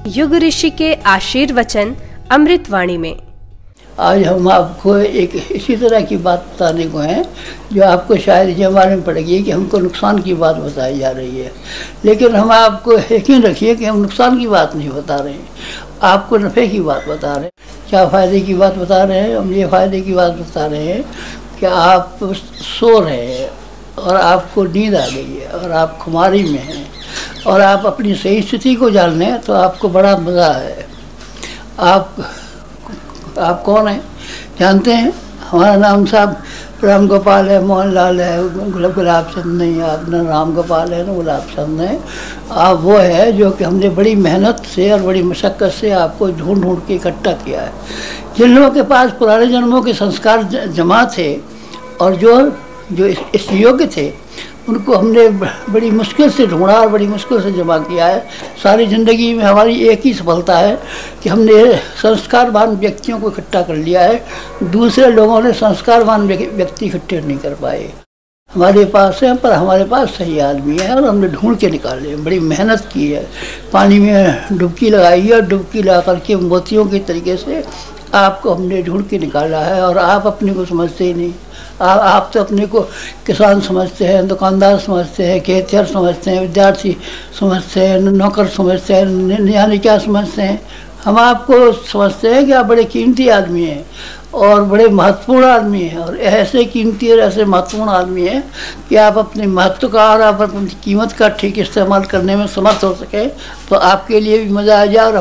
युग ऋषि के आशीर्वचन अमृतवाणी में आज हम आपको एक इसी तरह की बात बताने को हैं जो आपको शायद ये मालूम पड़ेगी कि हमको नुकसान की बात बताई जा रही है, लेकिन हम आपको यकीन रखिए कि हम नुकसान की बात नहीं बता रहे हैं, आपको नफ़े की बात बता रहे हैं। क्या फ़ायदे की बात बता रहे हैं? हम ये फ़ायदे की बात बता रहे हैं कि आप सो रहे हैं और आपको नींद आ गई है और आप खुमारी में हैं और आप अपनी सही स्थिति को जान लें तो आपको बड़ा मज़ा है। आप कौन हैं जानते हैं? हमारा नाम साहब राम गोपाल है, मोहनलाल है, गुलाब चंद नहीं है, अपना राम गोपाल है ना गुलाब चंद है। आप वो है जो कि हमने बड़ी मेहनत से और बड़ी मशक्क़त से आपको ढूंढ ढूंढ के इकट्ठा किया है। जिन लोगों के पास पुराने जन्मों के संस्कार जमा थे और जो इस योग्य थे उनको हमने बड़ी मुश्किल से ढूंढा और बड़ी मुश्किल से जमा किया है। सारी ज़िंदगी में हमारी एक ही सफलता है कि हमने संस्कारवान व्यक्तियों को इकट्ठा कर लिया है। दूसरे लोगों ने संस्कारवान व्यक्ति इकट्ठे नहीं कर पाए। हमारे पास है, पर हमारे पास सही आदमी है और हमने ढूंढ के निकाले, बड़ी मेहनत की है। पानी में डुबकी लगाई है और डुबकी लगा करके मोतियों के तरीके से आपको हमने ढूंढ के निकाला है और आप अपने को समझते ही नहीं। आप तो अपने को किसान समझते हैं, दुकानदार समझते हैं, खेतिहर समझते हैं, विद्यार्थी समझते हैं, नौकर समझते हैं, यानी क्या समझते हैं? हम आपको समझते हैं कि आप बड़े कीमती आदमी हैं और बड़े महत्वपूर्ण आदमी हैं और ऐसे कीमती और ऐसे महत्वपूर्ण आदमी हैं कि आप अपने महत्व का और आप अपनी कीमत का ठीक इस्तेमाल करने में समर्थ हो सकें तो आपके लिए भी मज़ा आ जाए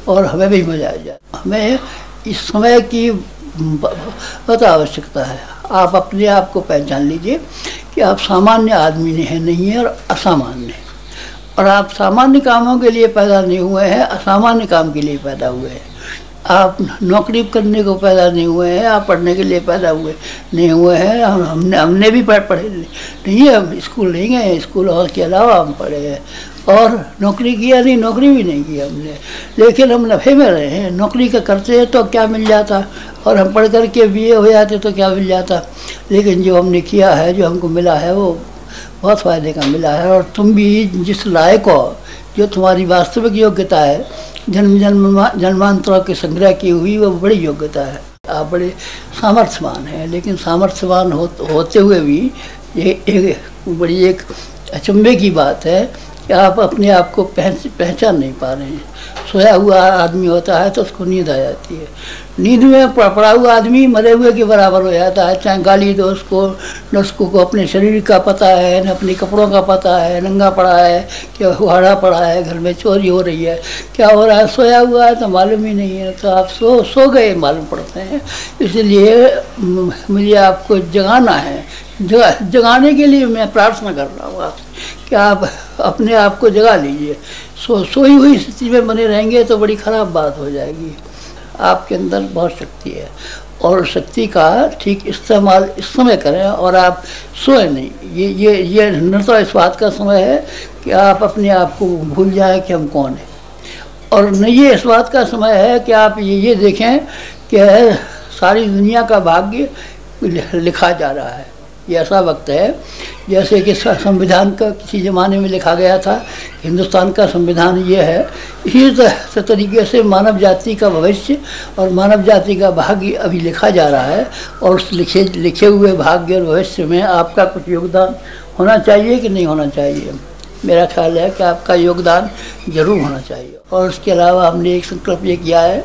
और हमें भी मज़ा आ जाए। हमें इस समय की बहुत आवश्यकता है। आप अपने आप को पहचान लीजिए कि आप सामान्य आदमी नहीं हैं और असामान्य हैं, और आप सामान्य कामों के लिए पैदा नहीं हुए हैं, असामान्य काम के लिए पैदा हुए हैं। आप नौकरी करने को पैदा नहीं हुए हैं, आप पढ़ने के लिए पैदा नहीं हुए हैं। हमने भी पढ़े नहीं है, हम स्कूल नहीं गए, स्कूल और के अलावा हम पढ़े हैं और नौकरी किया नहीं, नौकरी भी नहीं की हमने, लेकिन हम नफ़े में रहे हैं। नौकरी का करते हैं तो क्या मिल जाता और हम पढ़ कर के BA हो जाते तो क्या मिल जाता, लेकिन जो हमने किया है, जो हमको मिला है वो बहुत फ़ायदे का मिला है। और तुम भी जिस लायक हो, जो तुम्हारी वास्तविक योग्यता है, जन्मांतरों के संग्रह की हुई, वो बड़ी योग्यता है। आप बड़े सामर्थ्यवान हैं, लेकिन सामर्थ्यवान होते हुए भी ये बड़ी एक अचंभे की बात है कि आप अपने आप को पहचान नहीं पा रहे हैं। सोया हुआ आदमी होता है तो उसको नींद आ जाती है। नींद में पड़ा हुआ आदमी मरे हुए के बराबर हो जाता है। चाहे गाली दो उसको, न उसको अपने शरीर का पता है, न अपने कपड़ों का पता है, नंगा पड़ा है, क्या हुआड़ा पड़ा है, घर में चोरी हो रही है, क्या हो रहा है, सोया हुआ है तो मालूम ही नहीं है, तो आप सो गए मालूम पड़ते हैं। इसलिए मुझे आपको जगाना है। जगाने के लिए मैं प्रार्थना कर रहा हूँ आपसे कि आप अपने आप को जगा लीजिए। सोई हुई स्थिति में बने रहेंगे तो बड़ी ख़राब बात हो जाएगी। आपके अंदर बहुत शक्ति है और शक्ति का ठीक इस्तेमाल इस समय करें और आप सोए नहीं। ये न तो इस बात का समय है कि आप अपने आप को भूल जाएं कि हम कौन हैं, और न ये इस बात का समय है कि आप ये देखें कि सारी दुनिया का भाग्य लिखा जा रहा है। ये ऐसा वक्त है जैसे कि संविधान का किसी ज़माने में लिखा गया था, हिंदुस्तान का संविधान ये है। इसी तरीके से मानव जाति का भविष्य और मानव जाति का भाग्य अभी लिखा जा रहा है, और उस लिखे हुए भाग्य और भविष्य में आपका कुछ योगदान होना चाहिए कि नहीं होना चाहिए? मेरा ख्याल है कि आपका योगदान ज़रूर होना चाहिए। और उसके अलावा हमने एक संकल्प ये किया है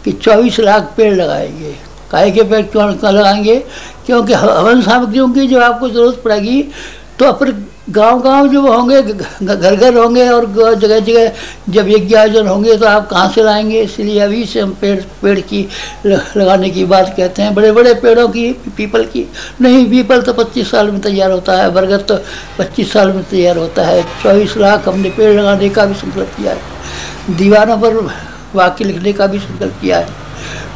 कि 24 लाख पेड़ लगाएंगे। काहे के पेड़ क्यों लगाएंगे? क्योंकि हवन सामग्रियों की जो आपको ज़रूरत पड़ेगी तो फिर गांव-गांव जो होंगे, घर होंगे और जगह जगह जब यज्ञ आयोजन होंगे तो आप कहाँ से लाएंगे? इसलिए अभी से हम पेड़ की लगाने की बात कहते हैं। बड़े बड़े पेड़ों की, पीपल की नहीं, पीपल तो 25 साल में तैयार होता है, बरगद तो 25 साल में तैयार होता है। 24 लाख हमने पेड़ लगाने का भी संकल्प किया है। दीवारों पर वाक्य लिखने का भी संकल्प किया है।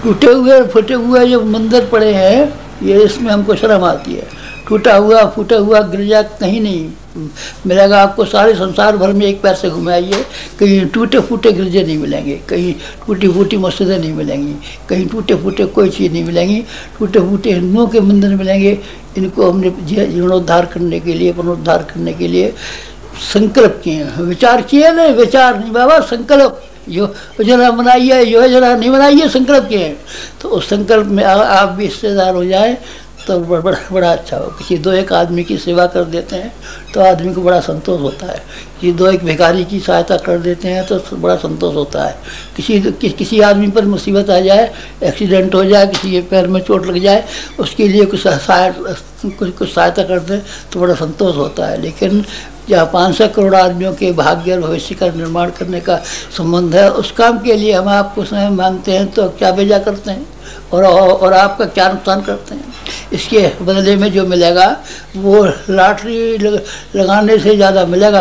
टूटे हुए और फूटे हुए जो मंदिर पड़े हैं, ये इसमें हमको शर्म आती है। टूटा हुआ फूटा हुआ गिरजा कहीं नहीं मिलेगा आपको। सारे संसार भर में एक पैर से घुमाइए, कहीं टूटे फूटे गिरजे नहीं मिलेंगे, कहीं टूटी फूटी मस्जिदें नहीं मिलेंगी, कहीं टूटे फूटे कोई चीज़ नहीं मिलेंगी। टूटे फूटे हिंदुओं के मंदिर मिलेंगे। इनको हमने जीर्णोद्धार करने के लिए, पुनरुद्धार करने के लिए संकल्प किए हैं। विचार किए नहीं, विचार नहीं बाबा, संकल्प योजना बनाइए, योजना नहीं बनाइए, संकल्प किए हैं। तो उस संकल्प में आप भी हिस्सेदार हो जाए तो बड़ा अच्छा हो। किसी दो एक आदमी की सेवा कर देते हैं तो आदमी को बड़ा संतोष होता है। किसी दो एक भिखारी की सहायता कर देते हैं तो बड़ा संतोष होता है। किसी आदमी पर मुसीबत आ जाए, एक्सीडेंट हो जाए, किसी के पैर में चोट लग जाए, उसके लिए कुछ सहायता कर दें तो बड़ा संतोष होता है। लेकिन जहाँ 500 करोड़ आदमियों के भाग्य और भविष्य का निर्माण करने का संबंध है, उस काम के लिए हम आपको समय मांगते हैं तो क्या बेजा करते हैं और आपका क्या नुकसान करते हैं। इसके बदले में जो मिलेगा वो लॉटरी लगाने से ज़्यादा मिलेगा।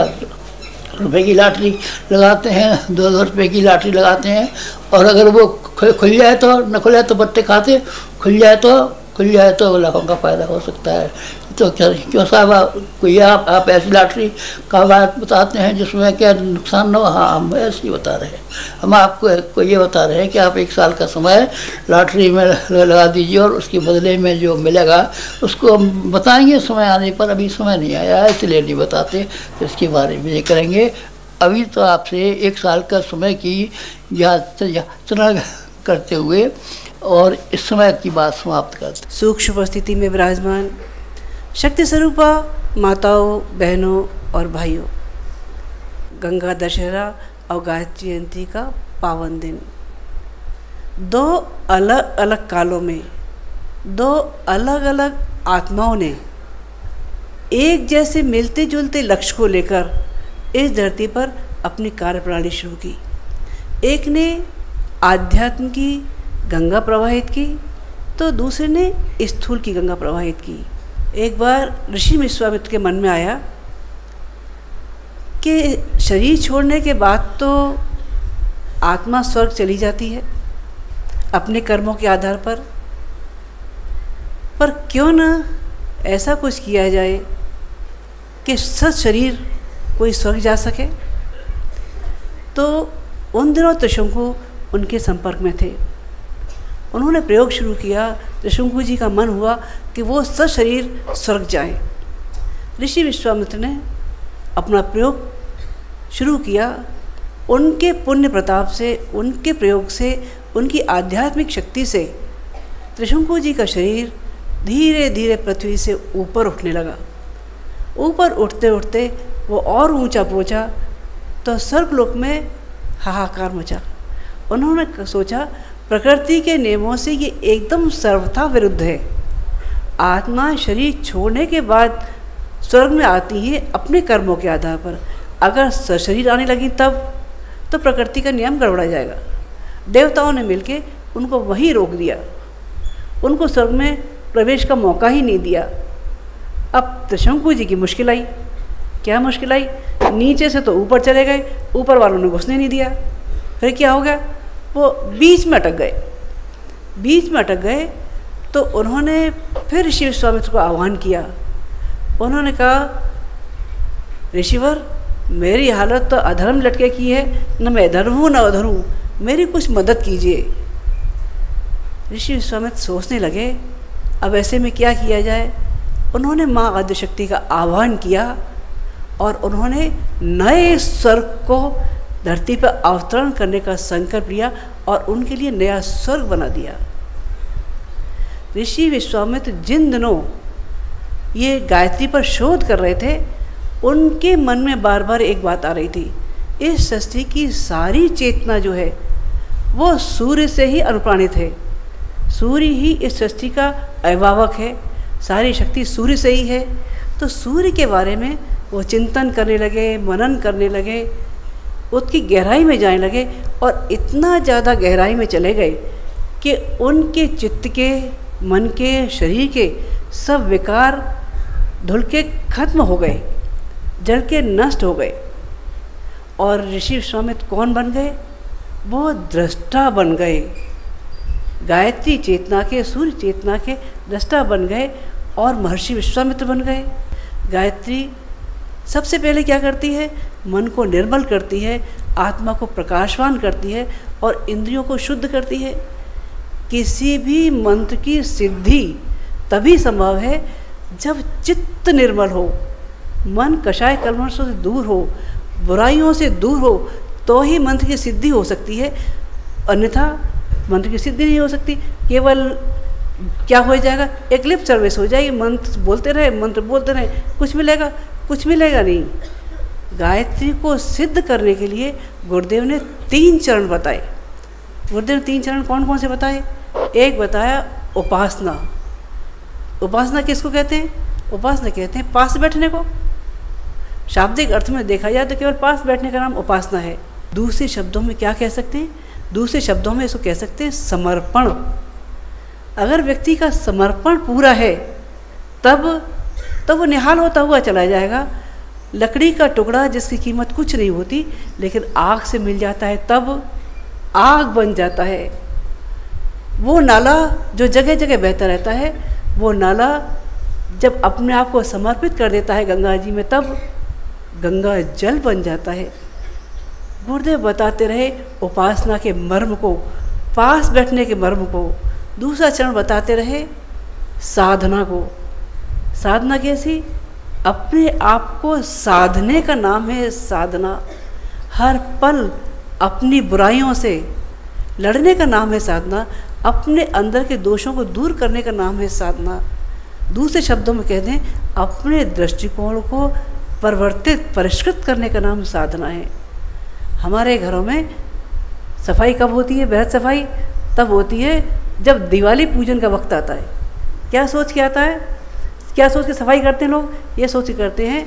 रुपए की लॉटरी लगाते हैं, 2-2 रुपये की लॉटरी लगाते हैं, और अगर वो खुल जाए तो, न खुले तो बट्टे खाते, खुल जाए तो लाखों का फ़ायदा हो सकता है। तो क्यों साहब कोई आप ऐसी लॉटरी का बात बताते हैं जिसमें क्या नुकसान न हो? हाँ, हम ऐसे ही बता रहे हैं। हम आपको ये बता रहे हैं कि आप 1 साल का समय लॉटरी में लगा दीजिए और उसके बदले में जो मिलेगा उसको हम बताएंगे समय आने पर। अभी समय नहीं आया इसलिए नहीं बताते, तो इसके बारे में ये करेंगे। अभी तो आपसे 1 साल का समय की याचना करते हुए और इस समय की बात समाप्त करते। सूक्ष्म उपस्थिति में विराजमान शक्ति स्वरूपा माताओं, बहनों और भाइयों, गंगा दशहरा और गायत्री जयंती का पावन दिन, 2 अलग अलग कालों में 2 अलग अलग आत्माओं ने एक जैसे मिलते जुलते लक्ष्य को लेकर इस धरती पर अपनी कार्यप्रणाली शुरू की। एक ने आध्यात्म की गंगा प्रवाहित की तो दूसरे ने स्थूल की गंगा प्रवाहित की। एक बार ऋषि विश्वामित्र के मन में आया कि शरीर छोड़ने के बाद तो आत्मा स्वर्ग चली जाती है अपने कर्मों के आधार पर क्यों न ऐसा कुछ किया जाए कि सत शरीर कोई स्वर्ग जा सके। तो उन दिनों त्रिशंकु उनके संपर्क में थे। उन्होंने प्रयोग शुरू किया। त्रिशंकु जी का मन हुआ कि वो सशरीर स्वर्ग जाएं। ऋषि विश्वामित्र ने अपना प्रयोग शुरू किया। उनके पुण्य प्रताप से, उनके प्रयोग से, उनकी आध्यात्मिक शक्ति से त्रिशंकु जी का शरीर धीरे धीरे पृथ्वी से ऊपर उठने लगा। ऊपर उठते उठते वो और ऊंचा पहुंचा तो स्वर्गलोक में हाहाकार मचा। उन्होंने सोचा प्रकृति के नियमों से ये एकदम सर्वथा विरुद्ध है। आत्मा शरीर छोड़ने के बाद स्वर्ग में आती है अपने कर्मों के आधार पर। अगर सशरीर आने लगी तब तो प्रकृति का नियम गड़बड़ा जाएगा। देवताओं ने मिलके उनको वहीं रोक दिया, उनको स्वर्ग में प्रवेश का मौका ही नहीं दिया। अब त्रिशंकु जी की मुश्किल आई। क्या मुश्किल आई? नीचे से तो ऊपर चले गए, ऊपर वालों ने घुसने नहीं दिया। फिर क्या हो गया? वो बीच में अटक गए। तो उन्होंने फिर ऋषि विश्वामित्र को आह्वान किया। उन्होंने कहा, ऋषिवर, मेरी हालत तो अधर्म लटके की है, न मैं इधर हूँ न उधर हूँ, मेरी कुछ मदद कीजिए। ऋषि विश्वामित्र सोचने लगे अब ऐसे में क्या किया जाए। उन्होंने माँ आद्यशक्ति का आह्वान किया और उन्होंने नए स्वर्ग को धरती पर अवतरण करने का संकल्प लिया और उनके लिए नया स्वर्ग बना दिया। ऋषि विश्वामित्र जिन दिनों ये गायत्री पर शोध कर रहे थे, उनके मन में बार बार एक बात आ रही थी, इस सृष्टि की सारी चेतना जो है वो सूर्य से ही अनुप्राणित है। सूर्य ही इस सृष्टि का अभिभावक है, सारी शक्ति सूर्य से ही है। तो सूर्य के बारे में वो चिंतन करने लगे, मनन करने लगे, उसकी गहराई में जाने लगे और इतना ज़्यादा गहराई में चले गए कि उनके चित्त के, मन के, शरीर के सब विकार धुल के खत्म हो गए, जल के नष्ट हो गए। और ऋषि विश्वामित्र कौन बन गए? वो दृष्टा बन गए। गायत्री चेतना के, सूर्य चेतना के दृष्टा बन गए और महर्षि विश्वामित्र बन गए। गायत्री सबसे पहले क्या करती है? मन को निर्मल करती है, आत्मा को प्रकाशवान करती है और इंद्रियों को शुद्ध करती है। किसी भी मंत्र की सिद्धि तभी संभव है जब चित्त निर्मल हो, मन कषाय कल्मषों से दूर हो, बुराइयों से दूर हो, तो ही मंत्र की सिद्धि हो सकती है, अन्यथा मंत्र की सिद्धि नहीं हो सकती। केवल क्या हो जाएगा, एक लिप सर्विस हो जाएगी, मंत्र बोलते रहे, कुछ मिलेगा? कुछ मिलेगा नहीं। गायत्री को सिद्ध करने के लिए गुरुदेव ने 3 चरण बताए। गुरुदेव ने 3 चरण कौन कौन से बताए? एक बताया उपासना। उपासना किसको कहते हैं? उपासना कहते हैं पास बैठने को। शाब्दिक अर्थ में देखा जाए तो केवल पास बैठने का नाम उपासना है। दूसरे शब्दों में क्या कह सकते हैं? दूसरे शब्दों में इसको कह सकते हैं समर्पण। अगर व्यक्ति का समर्पण पूरा है तब वो निहाल होता हुआ चला जाएगा। लकड़ी का टुकड़ा जिसकी कीमत कुछ नहीं होती, लेकिन आग से मिल जाता है तब आग बन जाता है। वो नाला जो जगह जगह बहता रहता है, वो नाला जब अपने आप को समर्पित कर देता है गंगा जी में, तब गंगा जल बन जाता है। गुरुदेव बताते रहे उपासना के मर्म को, पास बैठने के मर्म को। दूसरा चरण बताते रहे साधना को। साधना कैसी? अपने आप को साधने का नाम है साधना। हर पल अपनी बुराइयों से लड़ने का नाम है साधना। अपने अंदर के दोषों को दूर करने का नाम है साधना। दूसरे शब्दों में कह दें, अपने दृष्टिकोण को परिष्कृत करने का नाम साधना है। हमारे घरों में सफाई कब होती है? बृहद सफाई तब होती है जब दिवाली पूजन का वक्त आता है। क्या सोच के आता है? क्या सोच के सफाई करते हैं लोग? ये सोच के करते हैं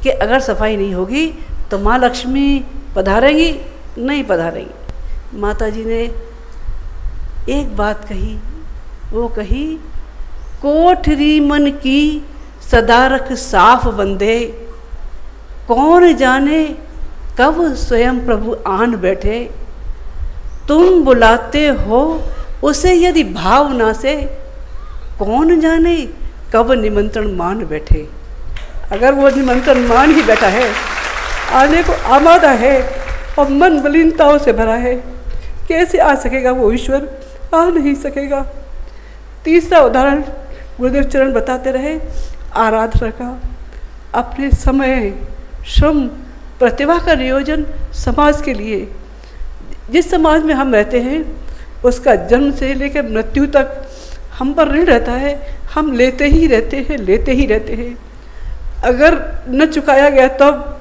कि अगर सफाई नहीं होगी तो माँ लक्ष्मी पधारेंगी, नहीं पधारेंगी। माता जी ने एक बात कही, वो कही, कोठरी मन की सदा रख साफ बंदे, कौन जाने कब स्वयं प्रभु आन बैठे। तुम बुलाते हो उसे यदि भावना से, कौन जाने कब निमंत्रण मान बैठे। अगर वो निमंत्रण मान ही बैठा है, आने को आमादा है और मन मलिनताओं से भरा है, कैसे आ सकेगा वो ईश्वर? आ नहीं सकेगा। तीसरा उदाहरण गुरुदेव चरण बताते रहे आराधना का। अपने समय, श्रम, प्रतिभा का नियोजन समाज के लिए, जिस समाज में हम रहते हैं उसका जन्म से लेकर मृत्यु तक हम पर ऋण रहता है। हम लेते ही रहते हैं। अगर न चुकाया गया तब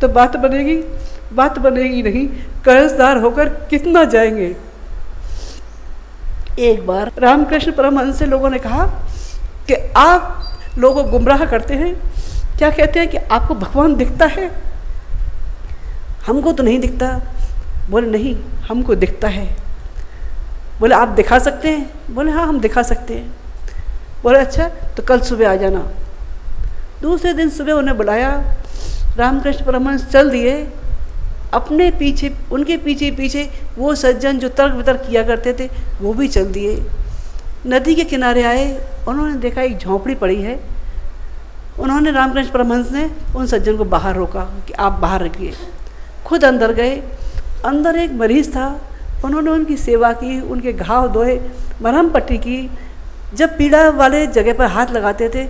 तो बात बनेगी नहीं। कर्जदार होकर कितना जाएंगे। एक बार रामकृष्ण परमहंस से लोगों ने कहा कि आप लोगों को गुमराह करते हैं। क्या कहते हैं कि आपको भगवान दिखता है? हमको तो नहीं दिखता। बोले नहीं, हमको दिखता है। बोले आप दिखा सकते हैं? बोले हाँ, हम दिखा सकते हैं। बोले अच्छा, तो कल सुबह आ जाना। दूसरे दिन सुबह उन्हें बुलाया। रामकृष्ण परमहंस चल दिए। अपने पीछे, उनके पीछे पीछे वो सज्जन जो तर्क वितर्क किया करते थे वो भी चल दिए। नदी के किनारे आए, उन्होंने देखा एक झोंपड़ी पड़ी है। उन्होंने, रामकृष्ण परमहंस ने उन सज्जन को बाहर रोका कि आप बाहर रखिए। खुद अंदर गए। अंदर एक मरीज़ था। उन्होंने उनकी सेवा की, उनके घाव धोए, मरहम पट्टी की। जब पीड़ा वाले जगह पर हाथ लगाते थे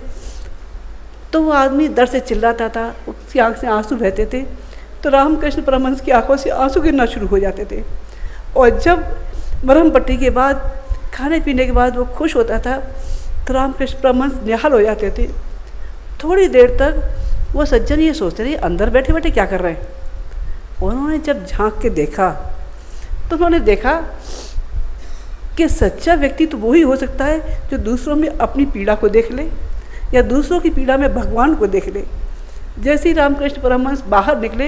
तो वो आदमी दर्द से चिल्लाता था, उसकी आँख से आंसू बहते थे। तो रामकृष्ण परमहंस की आंखों से आंसू गिरना शुरू हो जाते थे। और जब मरहम पट्टी के बाद, खाने पीने के बाद वो खुश होता था तो रामकृष्ण परमहंस निहाल हो जाते थे। थोड़ी देर तक वो सज्जन ये सोचते रहे अंदर बैठे बैठे क्या कर रहे हैं। उन्होंने जब झांक के देखा तो उन्होंने देखा कि सच्चा व्यक्ति तो वही हो सकता है जो दूसरों में अपनी पीड़ा को देख ले या दूसरों की पीड़ा में भगवान को देख ले। जैसे ही रामकृष्ण परमहंस बाहर निकले,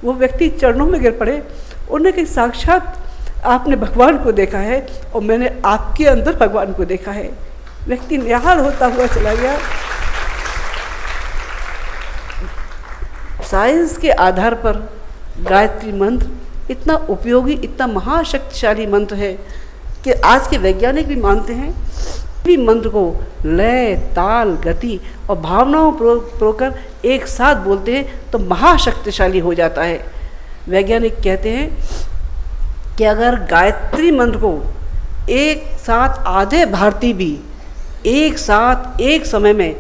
वो व्यक्ति चरणों में गिर पड़े। उन्होंने कहा साक्षात आपने भगवान को देखा है और मैंने आपके अंदर भगवान को देखा है। व्यक्ति निहाल होता हुआ चला गया। साइंस के आधार पर गायत्री मंत्र इतना उपयोगी, इतना महाशक्तिशाली मंत्र है कि आज के वैज्ञानिक भी मानते हैं भी मंत्र को लय, ताल, गति और भावनाओं प्रोक कर एक साथ बोलते हैं तो महाशक्तिशाली हो जाता है। वैज्ञानिक कहते हैं कि अगर गायत्री मंत्र को एक साथ आधे भारतीय भी एक साथ एक समय में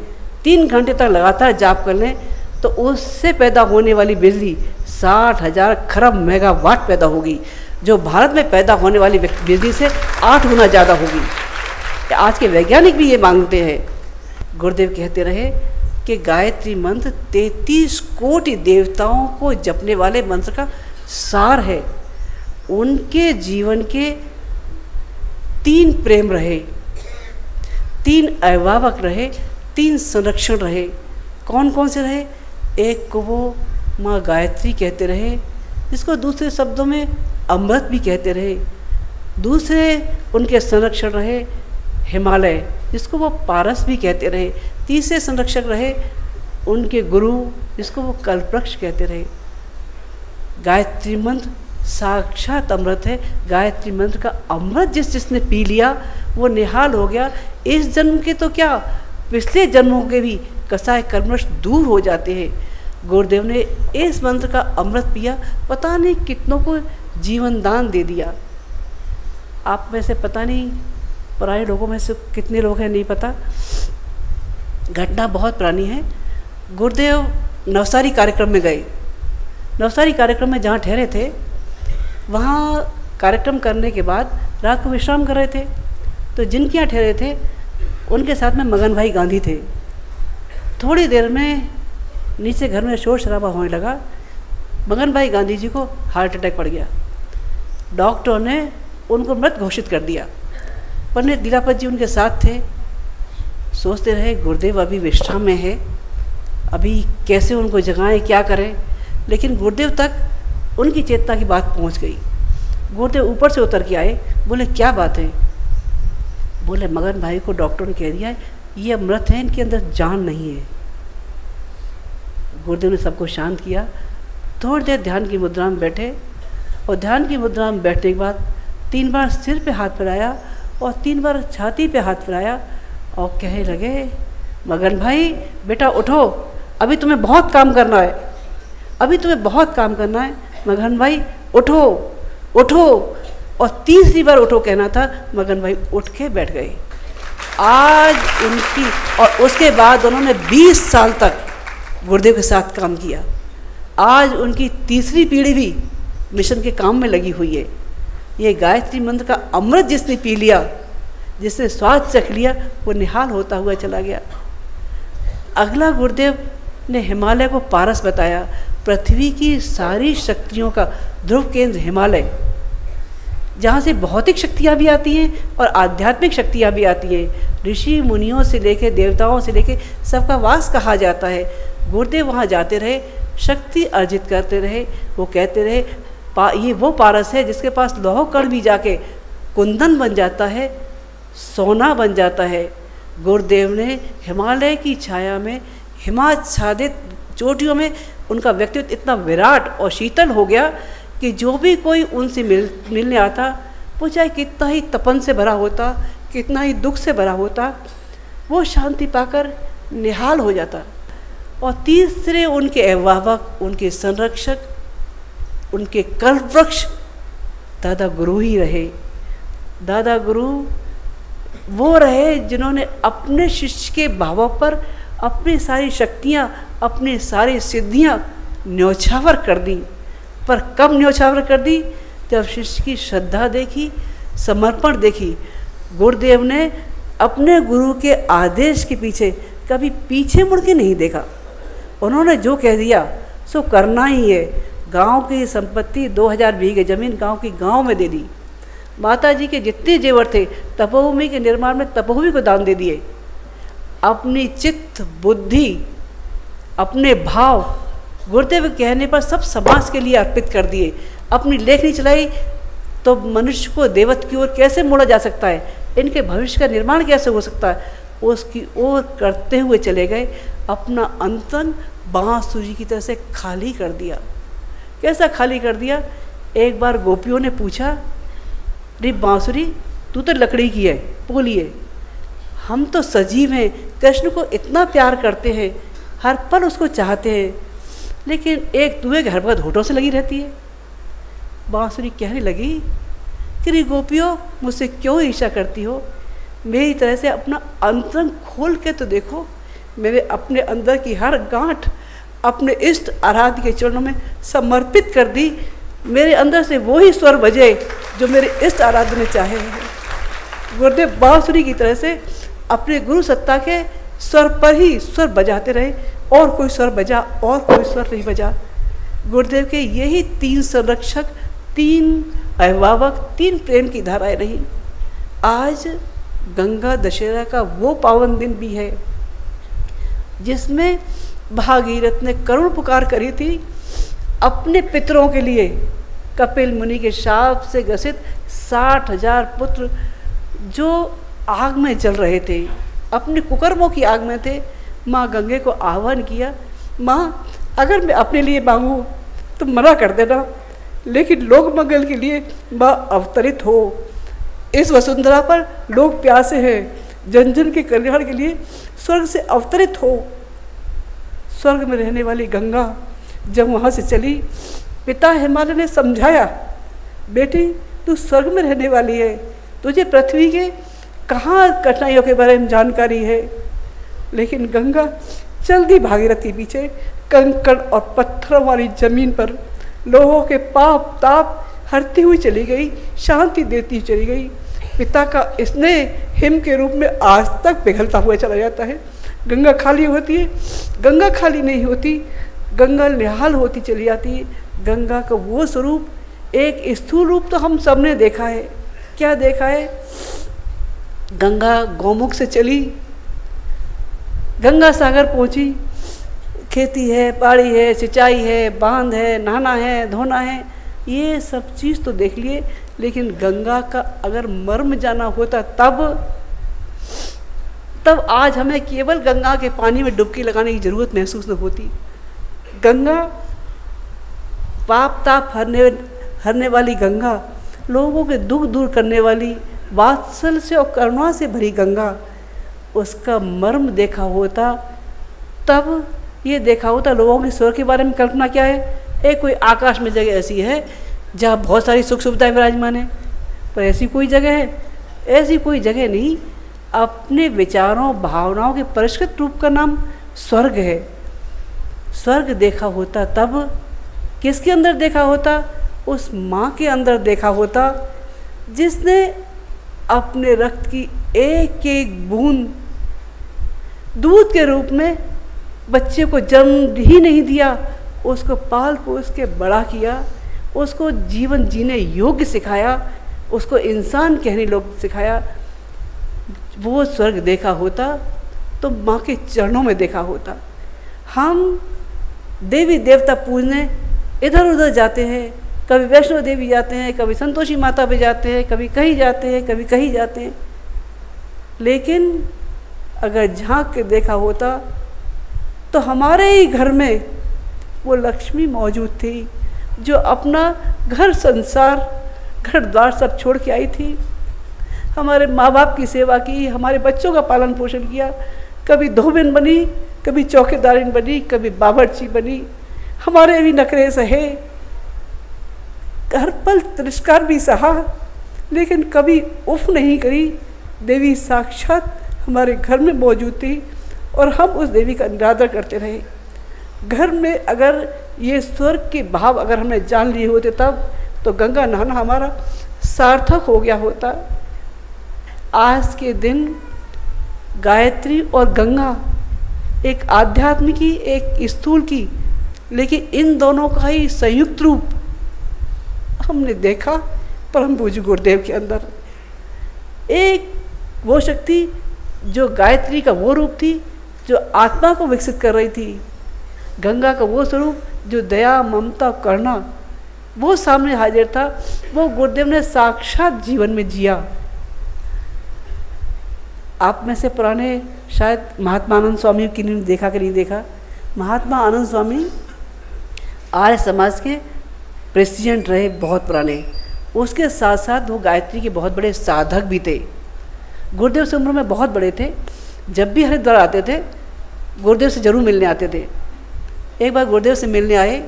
3 घंटे तक लगातार जाप कर लें तो उससे पैदा होने वाली बिजली 60,000 खरब मेगावाट पैदा होगी, जो भारत में पैदा होने वाली बिजली से 8 गुना ज़्यादा होगी। आज के वैज्ञानिक भी ये मानते हैं। गुरुदेव कहते रहे कि गायत्री मंत्र 33 कोटि देवताओं को जपने वाले मंत्र का सार है। उनके जीवन के 3 प्रेम रहे, 3 अभिभावक रहे, 3 संरक्षण रहे। कौन कौन से रहे? एक को वो माँ गायत्री कहते रहे, जिसको दूसरे शब्दों में अमृत भी कहते रहे। दूसरे उनके संरक्षण रहे हिमालय, जिसको वो पारस भी कहते रहे। तीसरे संरक्षक रहे उनके गुरु, जिसको वो कल्पवृक्ष कहते रहे। गायत्री मंत्र साक्षात अमृत है। गायत्री मंत्र का अमृत जिसने पी लिया वो निहाल हो गया। इस जन्म के तो क्या, पिछले जन्मों के भी कसाय कर्मश दूर हो जाते हैं। गुरुदेव ने इस मंत्र का अमृत पिया, पता नहीं कितनों को जीवन दान दे दिया। आप में से पता नहीं, पुराने लोगों में से कितने लोग हैं नहीं पता। घटना बहुत पुरानी है। गुरुदेव नवसारी कार्यक्रम में गए। नवसारी कार्यक्रम में जहाँ ठहरे थे, वहाँ कार्यक्रम करने के बाद रात को विश्राम कर रहे थे। तो जिनके यहाँ ठहरे थे उनके साथ में मगन भाई गांधी थे। थोड़ी देर में नीचे घर में शोर शराबा होने लगा। मगन भाई गांधी जी को हार्ट अटैक पड़ गया। डॉक्टर ने उनको मृत घोषित कर दिया। पंडित लीलापत जी उनके साथ थे। सोचते रहे गुरुदेव अभी विश्राम में है, अभी कैसे उनको जगाएं, क्या करें। लेकिन गुरुदेव तक उनकी चेतना की बात पहुंच गई। गुरुदेव ऊपर से उतर के आए, बोले क्या बात है? बोले मगन भाई को डॉक्टर ने कह दिया है ये अमृत है, इनके अंदर जान नहीं है। गुरुदेव ने सबको शांत किया। थोड़ी देर ध्यान की मुद्रा में बैठे और ध्यान की मुद्रा में बैठने के बाद 3 बार सिर पे हाथ फिराया और 3 बार छाती पे हाथ फिराया और कहने लगे मगन भाई बेटा उठो, अभी तुम्हें बहुत काम करना है, अभी तुम्हें बहुत काम करना है। मगन भाई उठो उठो, और तीसरी बार उठो कहना था। मगन भाई उठ के बैठ गए। आज उनकी, और उसके बाद उन्होंने 20 साल तक गुरुदेव के साथ काम किया। आज उनकी तीसरी पीढ़ी भी मिशन के काम में लगी हुई है। ये गायत्री मंत्र का अमृत जिसने पी लिया, जिसने स्वाद चख लिया, वो निहाल होता हुआ चला गया। अगला गुरुदेव ने हिमालय को पारस बताया। पृथ्वी की सारी शक्तियों का ध्रुव केंद्र हिमालय, जहाँ से भौतिक शक्तियाँ भी आती हैं और आध्यात्मिक शक्तियाँ भी आती हैं। ऋषि मुनियों से लेकर देवताओं से लेकर सबका वास कहा जाता है। गुरुदेव वहाँ जाते रहे, शक्ति अर्जित करते रहे। वो कहते रहे ये वो पारस है जिसके पास लौह कण भी जाके कुंदन बन जाता है, सोना बन जाता है। गुरुदेव ने हिमालय की छाया में, हिमाच्छादित चोटियों में उनका व्यक्तित्व इतना विराट और शीतल हो गया कि जो भी कोई उनसे मिलने आता, वो चाहे कितना ही तपन से भरा होता, कितना ही दुख से भरा होता, वो शांति पाकर निहाल हो जाता। और तीसरे उनके अभिभावक, उनके संरक्षक, उनके कल्पवृक्ष दादा गुरु ही रहे। दादा गुरु वो रहे जिन्होंने अपने शिष्य के भावों पर अपनी सारी शक्तियाँ, अपनी सारी सिद्धियाँ न्यौछावर कर दी। पर कब न्यौछावर कर दी? जब शिष्य की श्रद्धा देखी, समर्पण देखी। गुरुदेव ने अपने गुरु के आदेश के पीछे कभी पीछे मुड़ के नहीं देखा। उन्होंने जो कह दिया सो करना ही है। गांव की संपत्ति 2000 बीघे ज़मीन गांव की गांव में दे दी। माता जी के जितने जेवर थे तपोभूमि के निर्माण में तपोभूमि को दान दे दिए। अपनी चित्त, बुद्धि, अपने भाव गुरुदेव के कहने पर सब समाज के लिए अर्पित कर दिए। अपनी लेखनी चलाई तो मनुष्य को देवत्व की ओर कैसे मोड़ा जा सकता है, इनके भविष्य का निर्माण कैसे हो सकता है, उसकी ओर करते हुए चले गए। अपना अंतन बांसुरी की तरह से खाली कर दिया। कैसा खाली कर दिया? एक बार गोपियों ने पूछा, रे बांसुरी तू तो लकड़ी की है, बोलिए हम तो सजीव हैं, कृष्ण को इतना प्यार करते हैं, हर पल उसको चाहते हैं, लेकिन एक दूसरे के हरकत होठों से लगी रहती है। बांसुरी कहने लगी कि रे गोपियों मुझसे क्यों ईर्ष्या करती हो? मेरी तरह से अपना अंतरंग खोल के तो देखो। मेरे अपने अंदर की हर गांठ, अपने इष्ट आराध्य के चरणों में समर्पित कर दी। मेरे अंदर से वो ही स्वर बजे जो मेरे इष्ट आराध्य ने चाहे हैं। गुरुदेव बांसुरी की तरह से अपने गुरु सत्ता के स्वर पर ही स्वर बजाते रहे, और कोई स्वर बजा और कोई स्वर नहीं बजा। गुरुदेव के यही 3 संरक्षक, 3 अभिभावक, 3 प्रेम की धाराएं रही। आज गंगा दशहरा का वो पावन दिन भी है जिसमें भागीरथ ने करुण पुकार करी थी अपने पितरों के लिए। कपिल मुनि के शाप से ग्रसित 60,000 पुत्र जो आग में जल रहे थे, अपने कुकर्मों की आग में थे, माँ गंगे को आह्वान किया, माँ अगर मैं अपने लिए मांगूँ तो मना कर देना, लेकिन लोक मंगल के लिए माँ अवतरित हो। इस वसुंधरा पर लोग प्यासे हैं, जन जन के कल्याण के लिए स्वर्ग से अवतरित हो। स्वर्ग में रहने वाली गंगा जब वहाँ से चली, पिता हिमालय ने समझाया, बेटी तू स्वर्ग में रहने वाली है, तुझे पृथ्वी के कहाँ कठिनाइयों के बारे में जानकारी है। लेकिन गंगा चल दी भागीरथ के पीछे, कंकड़ और पत्थरों वाली जमीन पर लोगों के पाप ताप हरती हुई चली गई, शांति देती चली गई। पिता का स्नेह हिम के रूप में आज तक पिघलता हुआ चला जाता है। गंगा खाली होती है, गंगा खाली नहीं होती, गंगा निहाल होती चली जाती है। गंगा का वो स्वरूप, एक स्थूल रूप तो हम सब ने देखा है। क्या देखा है? गंगा गौमुख से चली, गंगा सागर पहुंची, खेती है, पहाड़ी है, सिंचाई है, बांध है, नहाना है, धोना है, ये सब चीज़ तो देख लिए। लेकिन गंगा का अगर मर्म जाना होता तब आज हमें केवल गंगा के पानी में डुबकी लगाने की ज़रूरत महसूस न होती। गंगा पाप ताप हरने वाली गंगा, लोगों के दुख दूर करने वाली, वात्सल्य से और करुणा से भरी गंगा, उसका मर्म देखा होता तब ये देखा होता लोगों के स्वर के बारे में कल्पना क्या है। एक कोई आकाश में जगह ऐसी है जहाँ बहुत सारी सुख सुविधाएं विराजमान है, पर ऐसी कोई जगह है? ऐसी कोई जगह नहीं। अपने विचारों भावनाओं के परिष्कृत रूप का नाम स्वर्ग है। स्वर्ग देखा होता तब किसके अंदर देखा होता? उस माँ के अंदर देखा होता जिसने अपने रक्त की एक एक बूंद दूध के रूप में बच्चे को जन्म ही नहीं दिया, उसको पाल पोस के बड़ा किया, उसको जीवन जीने योग्य सिखाया, उसको इंसान कहने लोग सिखाया। वो स्वर्ग देखा होता तो माँ के चरणों में देखा होता। हम देवी देवता पूजने इधर उधर जाते हैं, कभी वैष्णो देवी जाते हैं, कभी संतोषी माता पे जाते हैं, कभी कहीं जाते हैं, कभी कहीं जाते हैं। लेकिन अगर झांक के देखा होता तो हमारे ही घर में वो लक्ष्मी मौजूद थी जो अपना घर संसार घर द्वार सब छोड़ के आई थी। हमारे माँ बाप की सेवा की, हमारे बच्चों का पालन पोषण किया, कभी धोबिन बनी, कभी चौकीदारिन बनी, कभी बावर्ची बनी, हमारे भी नखरे सहे, हर पल तिरस्कार भी सहा, लेकिन कभी उफ नहीं करी। देवी साक्षात हमारे घर में मौजूद थी और हम उस देवी का निरादर करते रहे। घर में अगर ये स्वर्ग के भाव अगर हमने जान लिए होते तब तो गंगा नहाना हमारा सार्थक हो गया होता। आज के दिन गायत्री और गंगा एक आध्यात्म की, एक स्थूल की, लेकिन इन दोनों का ही संयुक्त रूप हमने देखा परम पूज्य गुरुदेव के अंदर। एक वो शक्ति जो गायत्री का वो रूप थी जो आत्मा को विकसित कर रही थी, गंगा का वो स्वरूप जो दया ममता करुणा वो सामने हाजिर था, वो गुरुदेव ने साक्षात जीवन में जिया। आप में से पुराने शायद महात्मा आनंद स्वामी की ने देखा कि नहीं देखा। महात्मा आनंद स्वामी आर्य समाज के प्रेसिडेंट रहे, बहुत पुराने। उसके साथ साथ वो गायत्री के बहुत बड़े साधक भी थे। गुरुदेव से उम्र में बहुत बड़े थे। जब भी हरिद्वार आते थे गुरुदेव से जरूर मिलने आते थे। एक बार गुरुदेव से मिलने आए,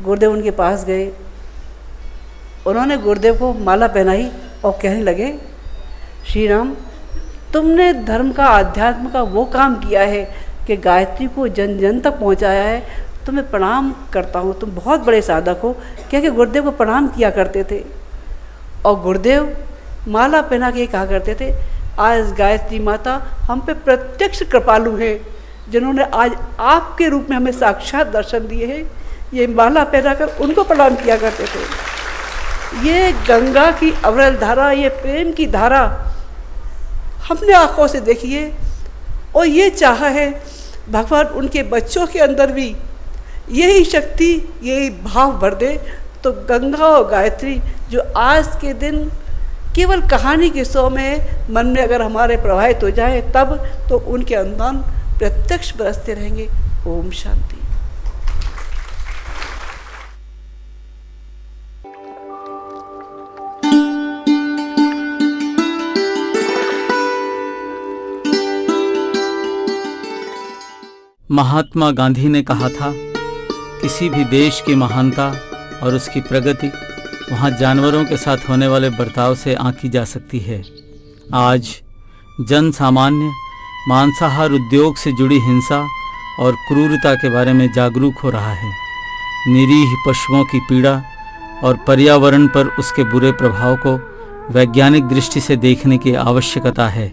गुरुदेव उनके पास गए, उन्होंने गुरुदेव को माला पहनाई और कहने लगे, श्री राम तुमने धर्म का आध्यात्म का वो काम किया है कि गायत्री को जन जन तक पहुंचाया है, तो मैं प्रणाम करता हूँ। तुम बहुत बड़े साधक हो। क्योंकि गुरुदेव को प्रणाम किया करते थे और गुरुदेव माला पहना के कहा करते थे, आज गायत्री माता हम पे प्रत्यक्ष कृपालु है, जिन्होंने आज आपके रूप में हमें साक्षात दर्शन दिए हैं। ये माला पहना कर उनको प्रणाम किया करते थे। ये गंगा की अविरल धारा, ये प्रेम की धारा हमने आँखों से देखी है और ये चाहा है भगवान उनके बच्चों के अंदर भी यही शक्ति, यही भाव भर दे। तो गंगा और गायत्री जो आज के दिन केवल कहानी के सौ में मन में अगर हमारे प्रवाहित हो जाए, तब तो उनके अंदर प्रत्यक्ष बरसते रहेंगे। ओम शांति। महात्मा गांधी ने कहा था, किसी भी देश की महानता और उसकी प्रगति वहाँ जानवरों के साथ होने वाले बर्ताव से आंकी जा सकती है। आज जन सामान्य मांसाहार उद्योग से जुड़ी हिंसा और क्रूरता के बारे में जागरूक हो रहा है। निरीह पशुओं की पीड़ा और पर्यावरण पर उसके बुरे प्रभाव को वैज्ञानिक दृष्टि से देखने की आवश्यकता है,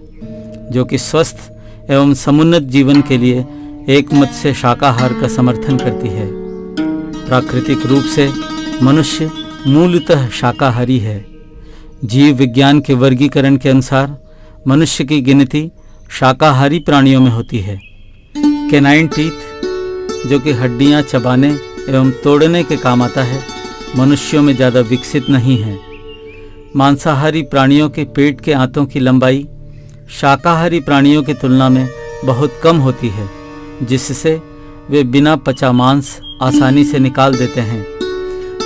जो कि स्वस्थ एवं समुन्नत जीवन के लिए एकमत से शाकाहार का समर्थन करती है। प्राकृतिक रूप से मनुष्य मूलतः शाकाहारी है। जीव विज्ञान के वर्गीकरण के अनुसार मनुष्य की गिनती शाकाहारी प्राणियों में होती है। कैनाइन टीथ, जो कि हड्डियां चबाने एवं तोड़ने के काम आता है, मनुष्यों में ज़्यादा विकसित नहीं है। मांसाहारी प्राणियों के पेट के आंतों की लंबाई शाकाहारी प्राणियों की तुलना में बहुत कम होती है, जिससे वे बिना पचा मांस आसानी से निकाल देते हैं,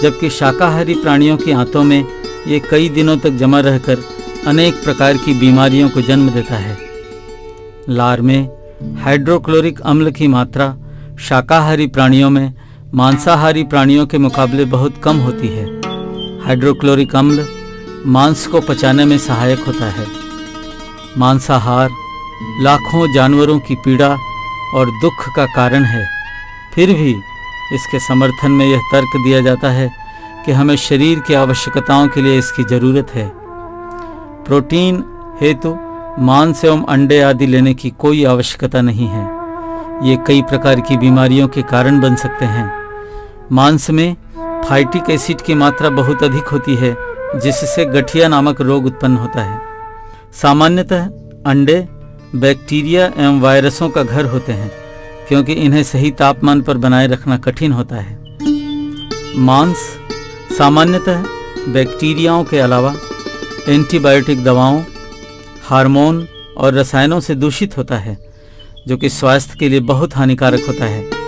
जबकि शाकाहारी प्राणियों की आंतों में ये कई दिनों तक जमा रहकर अनेक प्रकार की बीमारियों को जन्म देता है। लार में हाइड्रोक्लोरिक अम्ल की मात्रा शाकाहारी प्राणियों में मांसाहारी प्राणियों के मुकाबले बहुत कम होती है। हाइड्रोक्लोरिक अम्ल मांस को पचाने में सहायक होता है। मांसाहार लाखों जानवरों की पीड़ा और दुख का कारण है। फिर भी इसके समर्थन में यह तर्क दिया जाता है कि हमें शरीर की आवश्यकताओं के लिए इसकी ज़रूरत है। प्रोटीन हेतु मांस एवं अंडे आदि लेने की कोई आवश्यकता नहीं है। ये कई प्रकार की बीमारियों के कारण बन सकते हैं। मांस में फाइटिक एसिड की मात्रा बहुत अधिक होती है, जिससे गठिया नामक रोग उत्पन्न होता है। सामान्यतः अंडे बैक्टीरिया एवं वायरसों का घर होते हैं, क्योंकि इन्हें सही तापमान पर बनाए रखना कठिन होता है। मांस सामान्यतः बैक्टीरियाओं के अलावा एंटीबायोटिक दवाओं, हार्मोन और रसायनों से दूषित होता है, जो कि स्वास्थ्य के लिए बहुत हानिकारक होता है।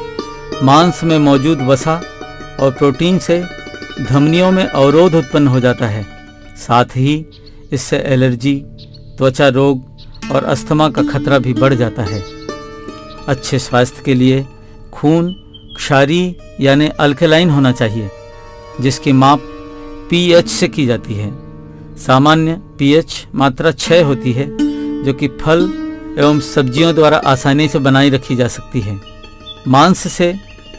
मांस में मौजूद वसा और प्रोटीन से धमनियों में अवरोध उत्पन्न हो जाता है। साथ ही इससे एलर्जी, त्वचा रोग और अस्थमा का खतरा भी बढ़ जाता है। अच्छे स्वास्थ्य के लिए खून क्षारीय यानी अल्कलाइन होना चाहिए, जिसकी माप पीएच से की जाती है। सामान्य पीएच मात्रा 6 होती है, जो कि फल एवं सब्जियों द्वारा आसानी से बनाई रखी जा सकती है। मांस से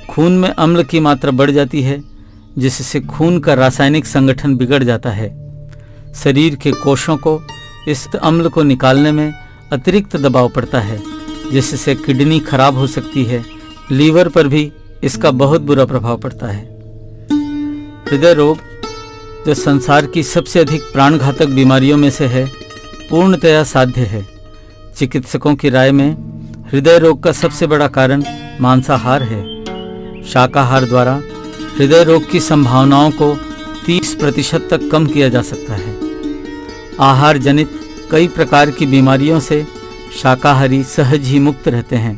खून में अम्ल की मात्रा बढ़ जाती है, जिससे खून का रासायनिक संगठन बिगड़ जाता है। शरीर के कोशों को इस अम्ल को निकालने में अतिरिक्त दबाव पड़ता है, जिससे किडनी खराब हो सकती है। लीवर पर भी इसका बहुत बुरा प्रभाव पड़ता है। हृदय रोग, जो संसार की सबसे अधिक प्राणघातक बीमारियों में से है, पूर्णतया साध्य है। चिकित्सकों की राय में हृदय रोग का सबसे बड़ा कारण मांसाहार है। शाकाहार द्वारा हृदय रोग की संभावनाओं को 30% तक कम किया जा सकता है। आहार जनित कई प्रकार की बीमारियों से शाकाहारी सहज ही मुक्त रहते हैं।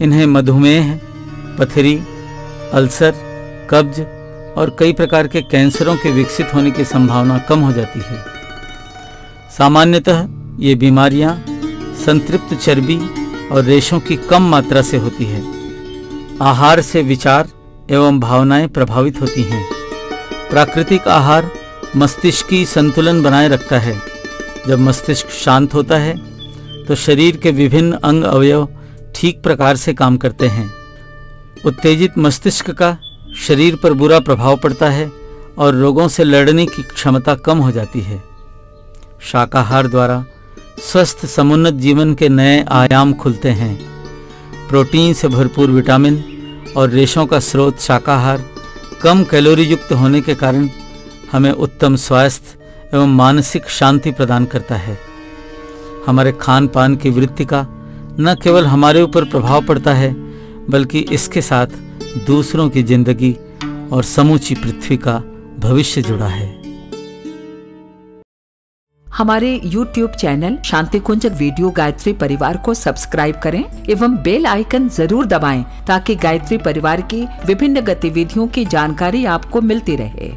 इन्हें मधुमेह, पथरी, अल्सर, कब्ज और कई प्रकार के कैंसरों के विकसित होने की संभावना कम हो जाती है। सामान्यतः ये बीमारियां संतृप्त चर्बी और रेशों की कम मात्रा से होती है। आहार से विचार एवं भावनाएं प्रभावित होती हैं। प्राकृतिक आहार मस्तिष्की संतुलन बनाए रखता है। जब मस्तिष्क शांत होता है तो शरीर के विभिन्न अंग अवयव ठीक प्रकार से काम करते हैं। उत्तेजित मस्तिष्क का शरीर पर बुरा प्रभाव पड़ता है और रोगों से लड़ने की क्षमता कम हो जाती है। शाकाहार द्वारा स्वस्थ समुन्नत जीवन के नए आयाम खुलते हैं। प्रोटीन से भरपूर विटामिन और रेशों का स्रोत शाकाहार कम कैलोरी युक्त होने के कारण हमें उत्तम स्वास्थ्य एवं मानसिक शांति प्रदान करता है। हमारे खान पान की वृत्ति का न केवल हमारे ऊपर प्रभाव पड़ता है, बल्कि इसके साथ दूसरों की जिंदगी और समूची पृथ्वी का भविष्य जुड़ा है। हमारे YouTube चैनल शांति कुंज वीडियो गायत्री परिवार को सब्सक्राइब करें एवं बेल आइकन जरूर दबाएं ताकि गायत्री परिवार की विभिन्न गतिविधियों की जानकारी आपको मिलती रहे।